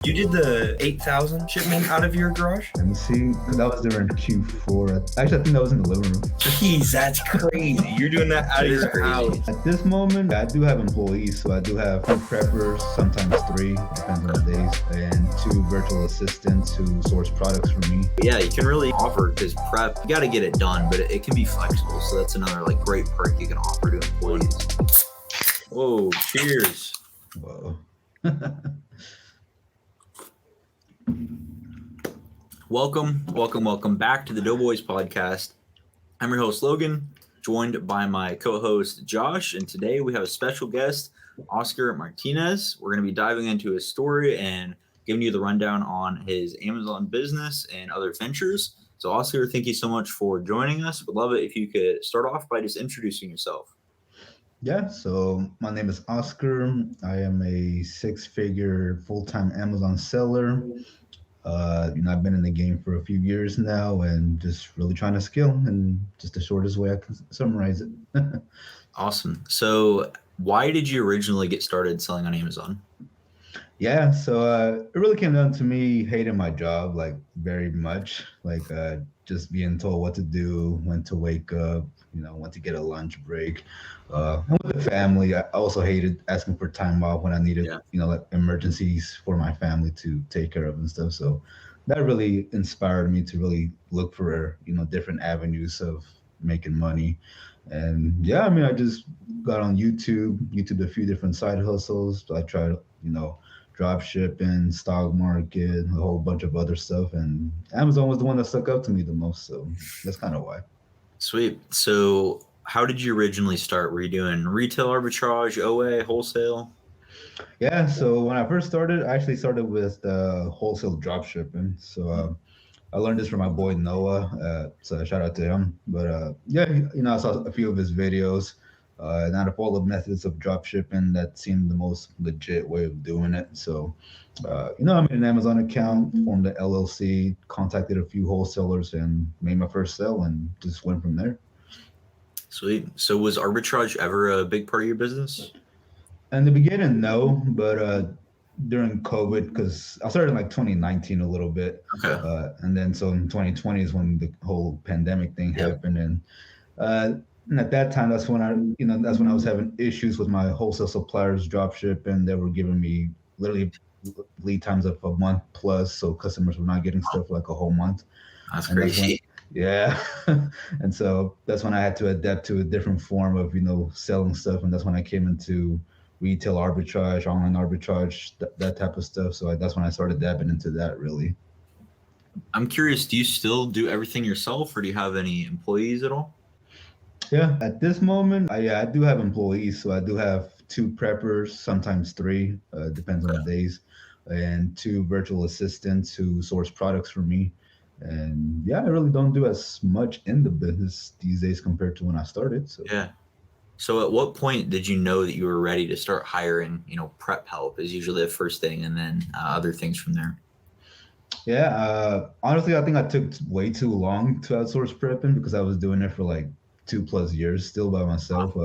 You did the 8,000 shipment out of your garage? Let me see, because that was during Q4. Actually, I think that was in the living room. Jeez, that's crazy. You're doing that out of your house. At this moment, I do have employees, so I do have 2 preppers, sometimes 3, depends on the days, and 2 virtual assistants who source products for me. Yeah, you can really offer, because prep, you got to get it done, but it can be flexible. So that's another great perk you can offer to employees. Whoa, cheers. Whoa. Welcome back to the Doughboys podcast. I'm your host, Logan, joined by my co-host, Josh, and today we have a special guest, Oscar Martinez. We're going to be diving into his story and giving you the rundown on his Amazon business and other ventures. So, Oscar, thank you so much for joining us. Would love it if you could start off by just introducing yourself. Yeah, so my name is Oscar. I am a 6-figure full-time Amazon seller. I've been in the game for a few years now and just really trying to scale, and just the shortest way I can summarize it. Awesome. So why did you originally get started selling on Amazon? Yeah, so it really came down to me hating my job, very much, just being told what to do, when to wake up, when to get a lunch break. And with the family, I also hated asking for time off when I needed, emergencies for my family to take care of and stuff. So that really inspired me to really look for, different avenues of making money. And yeah, I just got on YouTube a few different side hustles. I tried, drop shipping, stock market, a whole bunch of other stuff. And Amazon was the one that stuck out to me the most. So that's kind of why. Sweet. So how did you originally start? Were you doing retail arbitrage, OA, wholesale? Yeah, so when I first started, I actually started with wholesale drop shipping. So I learned this from my boy Noah. So shout out to him. But I saw a few of his videos. And out of all the methods of drop shipping, that seemed the most legit way of doing it. So, I made an Amazon account, formed an LLC, contacted a few wholesalers, and made my first sale, and just went from there. Sweet. So was arbitrage ever a big part of your business? In the beginning, no, but during COVID, because I started in 2019 a little bit. Okay. And then so in 2020 is when the whole pandemic thing happened. And at that time, that's when I was having issues with my wholesale suppliers drop ship, and they were giving me literally lead times of a month plus. So customers were not getting stuff like a whole month. That's crazy. Yeah. And so that's when I had to adapt to a different form of, selling stuff. And that's when I came into retail arbitrage, online arbitrage, that type of stuff. So that's when I started dabbing into that, really. I'm curious, do you still do everything yourself, or do you have any employees at all? Yeah, at this moment, I do have employees. So I do have 2 preppers, sometimes 3, depends on the days, and 2 virtual assistants who source products for me. And yeah, I really don't do as much in the business these days compared to when I started. So yeah. So at what point did you know that you were ready to start hiring, prep help is usually the first thing, and then other things from there? Yeah, honestly, I think I took way too long to outsource prepping because I was doing it for 2+ years still by myself,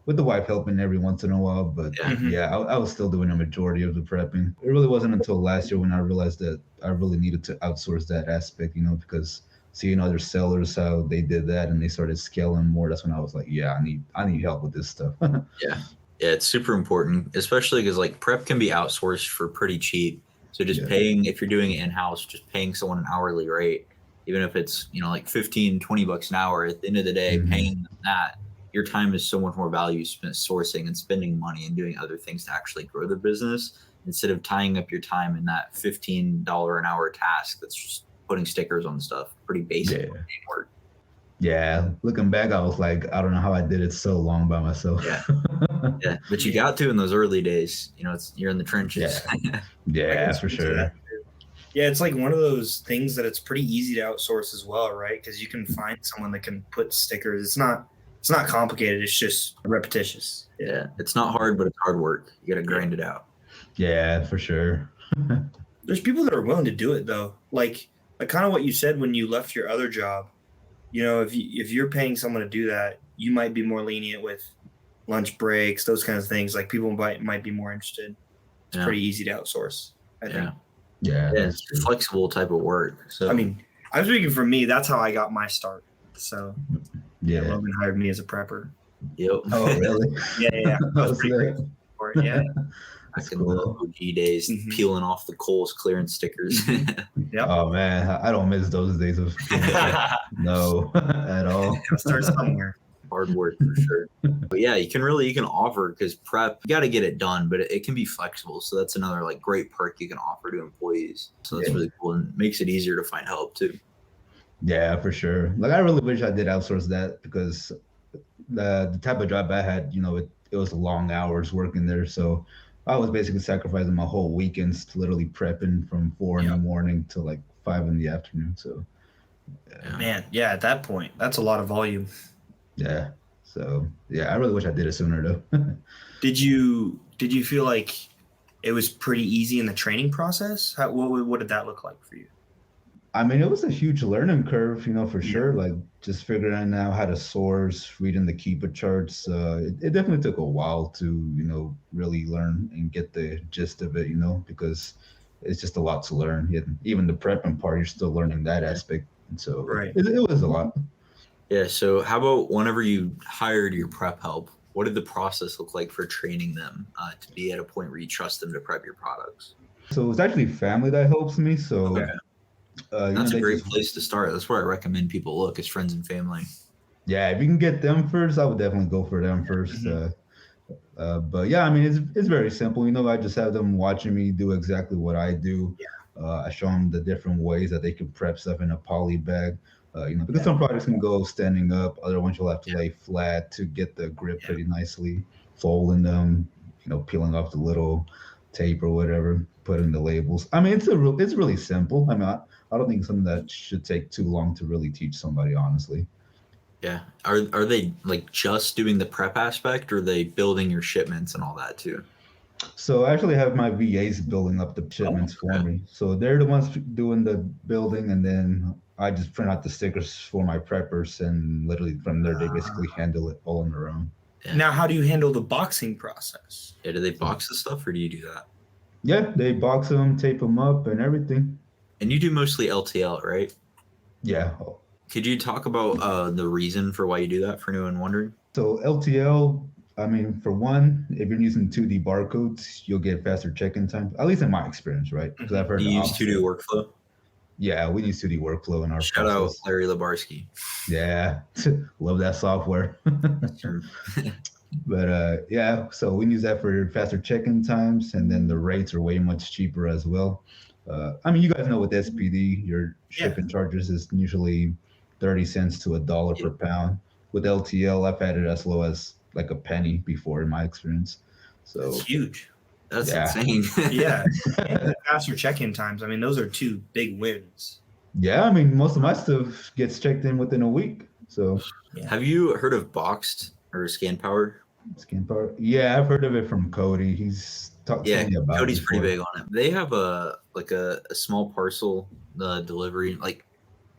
with the wife helping every once in a while. But I was still doing a majority of the prepping. It really wasn't until last year when I realized that I really needed to outsource that aspect, because seeing other sellers, how they did that and they started scaling more, that's when I was like, yeah, I need help with this stuff. Yeah, it's super important, especially because prep can be outsourced for pretty cheap. So just paying, if you're doing it in-house, just paying someone an hourly rate, even if it's, 15, 20 bucks an hour, at the end of the day, paying them that, your time is so much more value spent sourcing and spending money and doing other things to actually grow the business, instead of tying up your time in that $15 an hour task that's just putting stickers on stuff. Pretty basic work. Yeah, looking back, I was like, I don't know how I did it so long by myself. Yeah, but you got to in those early days. You're in the trenches. Yeah, for sure. Yeah, it's one of those things that it's pretty easy to outsource as well, right? Because you can find someone that can put stickers. It's not complicated. It's just repetitious. Yeah, it's not hard, but it's hard work. You got to grind it out. Yeah, for sure. There's people that are willing to do it though. Like kind of what you said when you left your other job. If you're paying someone to do that, you might be more lenient with lunch breaks, those kinds of things. People might be more interested. It's pretty easy to outsource, I think. Yeah, Yeah, that's it's true. flexible type of work. So I mean, I'm speaking for me. That's how I got my start. So yeah, Yeah. Logan hired me as a prepper. yep. Oh, really? Yeah. I was Oh, pretty snap. grateful for it. Yeah. That's Back in the cool. OG days, Mhm. peeling off the Kohl's clearance stickers. Yep. Oh man, I don't miss those days of no at all. Gotta start somewhere. Hard work for sure. But yeah, you can offer, because prep, you got to get it done, but it can be flexible. So that's another like great perk you can offer to employees. So that's Yeah. really cool and makes it easier to find help too. Yeah, for sure. Like I really wish I did outsource that because the type of job I had, it was long hours working there. So I was basically sacrificing my whole weekends to literally prepping from 4 in the morning to like 5 in the afternoon. So Yeah. Man, yeah, at that point, that's a lot of volume. yeah. So yeah, I really wish I did it sooner though. Did you feel like it was pretty easy in the training process? What did that look like for you? I mean, it was a huge learning curve, for Yeah. sure. Like just figuring out how to source, reading the keeper charts. It definitely took a while to, really learn and get the gist of it, because it's just a lot to learn. Even the prepping part, you're still learning that aspect. And so Right. it was a lot. Yeah. So how about whenever you hired your prep help, what did the process look like for training them to be at a point where you trust them to prep your products? So it's actually family that helps me. So Okay. That's a great place to start. That's where I recommend people look, is friends and family. Yeah, if you can get them first, I would definitely go for them first. But yeah, I mean, it's very simple. I just have them watching me do exactly what I do. I show them the different ways that they can prep stuff in a poly bag. Because some products can go standing up, other ones you'll have to lay flat to get the grip pretty nicely, folding them, peeling off the little tape or whatever, putting the labels. I mean, it's really simple. I mean, I don't think something that should take too long to really teach somebody, honestly. Yeah. Are they like just doing the prep aspect, or are they building your shipments and all that too? So I actually have my VAs building up the shipments for me. So they're the ones doing the building, and then I just print out the stickers for my preppers, and literally from there they basically handle it all on their own. Yeah. Now, how do you handle the boxing process? Yeah, do they box the stuff, or do you do that? Yeah, they box them, tape them up, and everything. And you do mostly LTL, right? Yeah. Could you talk about the reason for why you do that for anyone wondering? So LTL, I mean, for one, if you're using 2D barcodes, you'll get faster check-in time. At least in my experience, right? Because I've heard Do the you use opposite. 2D workflow? Yeah, we use 2D workflow in our Shout process. out Larry Labarsky. Yeah, love that software. But yeah, so we use that for faster check-in times, and then the rates are way much cheaper as well. I mean, you guys know with SPD, your shipping charges is usually 30 cents to $1 per pound. With LTL, I've had it as low as like a penny before in my experience. So That's huge. That's Yeah. insane. Yeah. And the faster check-in times. I mean, those are two big wins. yeah, I mean, most of my stuff gets checked in within a week. So Have you heard of Boxed or Scan Power? skin power. Yeah, I've heard of it from Cody. He's told me about Cody's it pretty before. big on it. They have a small parcel delivery. Like,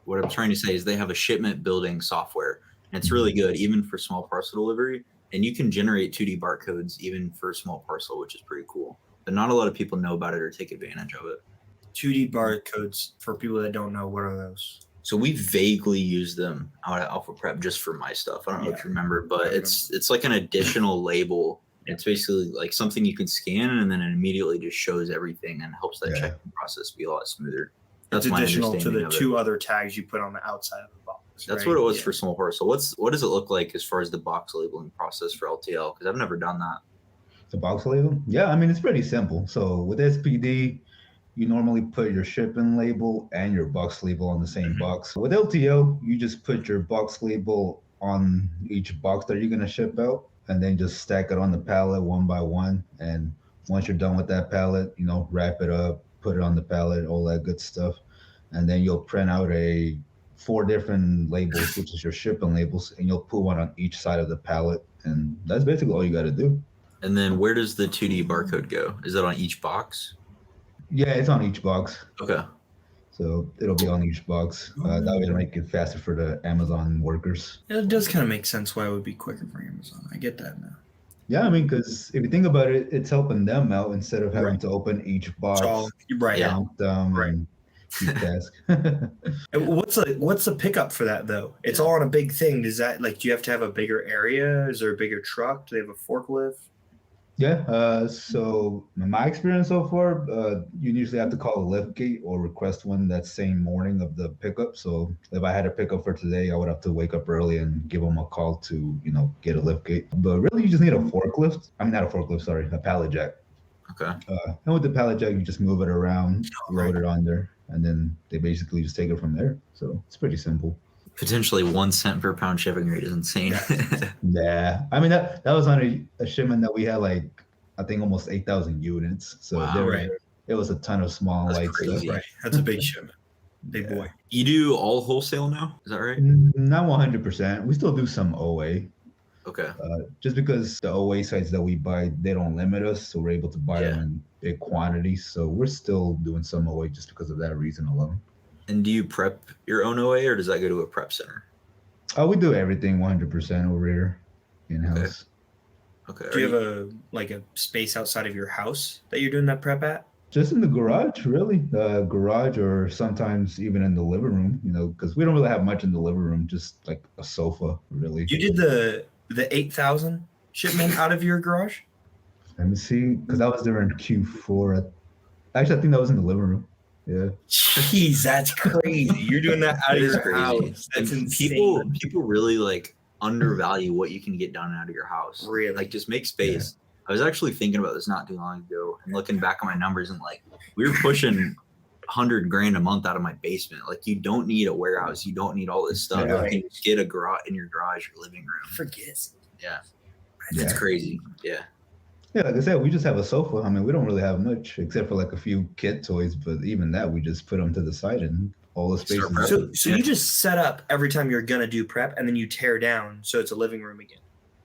what I'm trying to say is they have a shipment building software, and it's really good even for small parcel delivery. And you can generate 2D barcodes even for a small parcel, which is pretty cool. But not a lot of people know about it or take advantage of it. 2D barcodes, for people that don't know, what are those? So we vaguely use them out at Alpha Prep just for my stuff. I don't know if you remember, but it's like an additional label. It's basically like something you can scan, and then it immediately just shows everything and helps that checking process be a lot smoother. That's It's my additional to understanding the of it. two other tags you put on the outside of the box. That's right? what it was for small parcel. What does it look like as far as the box labeling process for LTL? Because I've never done that. The box label? Yeah, I mean, it's pretty simple. So with SPD, you normally put your shipping label and your box label on the same box. With LTL, you just put your box label on each box that you're going to ship out, and then just stack it on the pallet one by one. And once you're done with that pallet, wrap it up, put it on the pallet, all that good stuff. And then you'll print out 4 different labels, which is your shipping labels, and you'll put one on each side of the pallet. And that's basically all you got to do. And then where does the 2D barcode go? Is that on each box? Yeah, it's on each box. Okay. So it'll be on each box. That way it'll make it faster for the Amazon workers. It does kind of make sense why it would be quicker for Amazon. I get that now. Yeah, I mean, because if you think about it, it's helping them out instead of having Right. to open each So box, right. Yeah. count them, Right. and keep task. And what's the pickup for that though? It's all on a big thing. Does that like do you have to have a bigger area? Is there a bigger truck? Do they have a forklift? Yeah. So in my experience so far, you usually have to call a lift gate or request one that same morning of the pickup. So if I had a pickup for today, I would have to wake up early and give them a call to, get a lift gate. But really, you just need a forklift. I mean, not a forklift, sorry, a pallet jack. Okay. And with the pallet jack, you just move it around, Right. load it on there, and then they basically just take it from there. So it's pretty simple. Potentially 1 cent per pound shipping rate is insane. Yeah, I mean that was on a shipment that we had like I think almost 8,000 units. So Wow. Right. it was a ton of small That's light crazy. stuff. Right. That's a big shipment. Big Yeah. boy. You do all wholesale now? Is that right? Not 100%. We still do some OA, Okay. just because the OA sites that we buy they don't limit us, so we're able to buy Yeah. them in big quantities. So we're still doing some OA just because of that reason alone. And do you prep your own OA or does that go to a prep center? We do everything 100% over here in house. Okay. Do you have a space outside of your house that you're doing that prep at? Just in the garage, really. Garage, or sometimes even in the living room, because we don't really have much in the living room, just like a sofa, really. You did the 8,000 shipment out of your garage? Let me see, because that was during Q4. Actually, I think that was in the living room. Yeah. Jeez, that's crazy. You're doing that out of That is your crazy. house. That's And insane. people really like undervalue what you can get done out of your house. Really? Like just make space. I was actually thinking about this not too long ago and looking back on my numbers and like we were pushing 100 grand a month out of my basement. Like you don't need a warehouse. You don't need all this stuff. Yeah. You can just get a garage in your garage or living room. Forget. Yeah. Yeah. It's crazy. Yeah. Yeah, like I said, we just have a sofa. I mean, we don't really have much except for like a few kid toys, but even that, we just put them to the side and all the space Start is prepping. So you just set up every time you're gonna do prep, and then you tear down, so it's a living room again.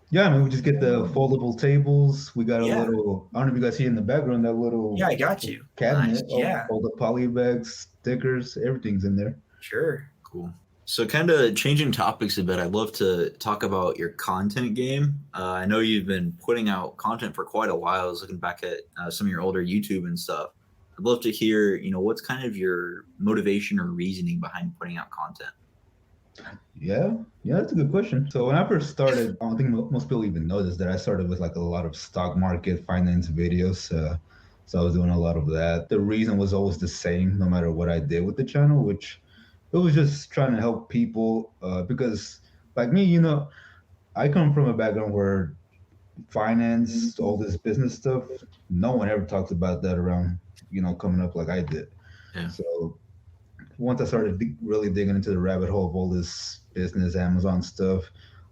Yeah, I mean, we just get the foldable tables. We got a Yeah. little, I don't know if you guys see in the background, that little Yeah, I got you. cabinet. Nice. Yeah. All the poly bags, stickers, everything's in there. Sure. Cool. So kind of changing topics a bit, I'd love to talk about your content game. I know you've been putting out content for quite a while. I was looking back at some of your older YouTube and stuff. I'd love to hear, what's kind of your motivation or reasoning behind putting out content? Yeah, that's a good question. So when I first started, I don't think most people even know this, that I started with like a lot of stock market finance videos. So I was doing a lot of that. The reason was always the same, no matter what I did with the channel, which it was just trying to help people. Because like me, I come from a background where finance, all this business stuff, no one ever talks about that around, coming up like I did. Yeah. So once I started really digging into the rabbit hole of all this business, Amazon stuff,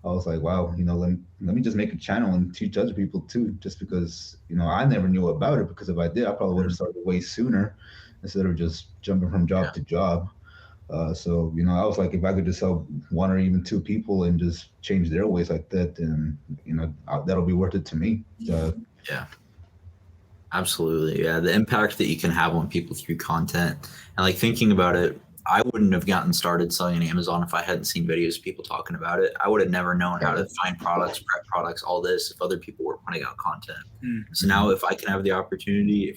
I was like, wow, let me just make a channel and teach other people too, just because, I never knew about it, because if I did, I probably would have started way sooner instead of just jumping from job to job. So, I was like, if I could just help one or even two people and just change their ways like that, then, that'll be worth it to me. Yeah. Absolutely. Yeah. The impact that you can have on people through content, and like thinking about it, I wouldn't have gotten started selling on Amazon if I hadn't seen videos of people talking about it. I would have never known how to find products, prep products, all this if other people were putting out content. So now if we can have the opportunity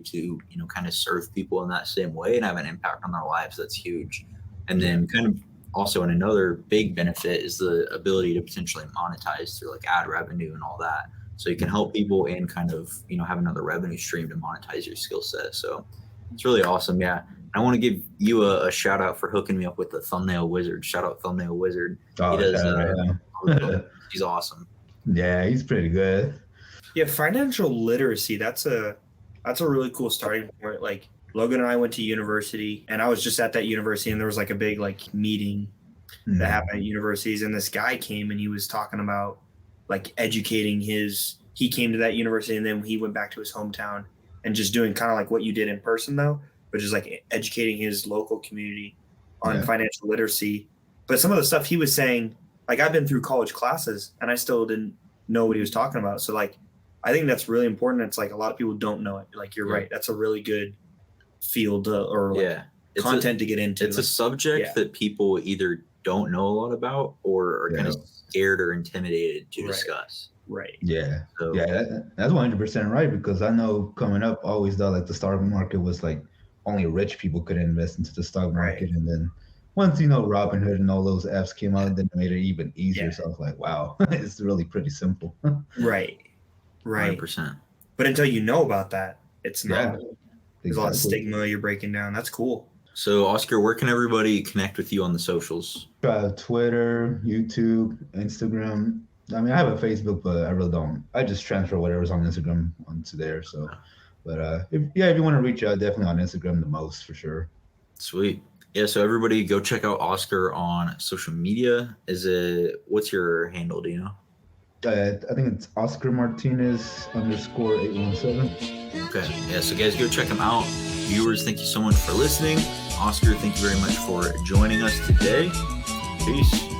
to, kind of serve people in that same way and have an impact on their lives, that's huge. And then kind of also, and another big benefit is the ability to potentially monetize through like ad revenue and all that. So you can help people and kind of, have another revenue stream to monetize your skill set. So it's really awesome. Yeah. I want to give you a shout out for hooking me up with the Thumbnail Wizard. Shout out Thumbnail Wizard. Oh, He does, he's awesome. Yeah, he's pretty good. Yeah, financial literacy, that's a really cool starting point. Like Logan and I went to university, and I was just at that university, and there was like a big like meeting that happened at universities, and this guy came and he was talking about like educating he came to that university and then he went back to his hometown and just doing kind of like what you did in person though, but just like educating his local community on financial literacy. But some of the stuff he was saying, like I've been through college classes and I still didn't know what he was talking about. So like, I think that's really important. It's like a lot of people don't know it. Like you're right. That's a really good field or content to get into. It's a subject that people either don't know a lot about or are kind of scared or intimidated to discuss. Right. Yeah. So Yeah, that's 100% right, because I know coming up, I always thought like the stock market was like only rich people could invest into the stock Right. market. And then once, Robinhood and all those apps came out, then it made it even easier. Yeah. So I was like, wow, it's really pretty simple. Right. Right. 100%. But until you know about that, it's Yeah, not. There's a lot of exactly. stigma you're breaking down. That's cool. So Oscar, where can everybody connect with you on the socials? Twitter, YouTube, Instagram. I mean, I have a Facebook, but I really don't. I just transfer whatever's on Instagram onto there. So, but if you want to reach out, definitely on Instagram the most for sure. Sweet. Yeah, so everybody go check out Oscar on social media. What's your handle, do you know? I think it's Oscar Martinez _817. Okay. Yeah, so guys, go check him out. Viewers, thank you so much for listening. Oscar, thank you very much for joining us today. Peace.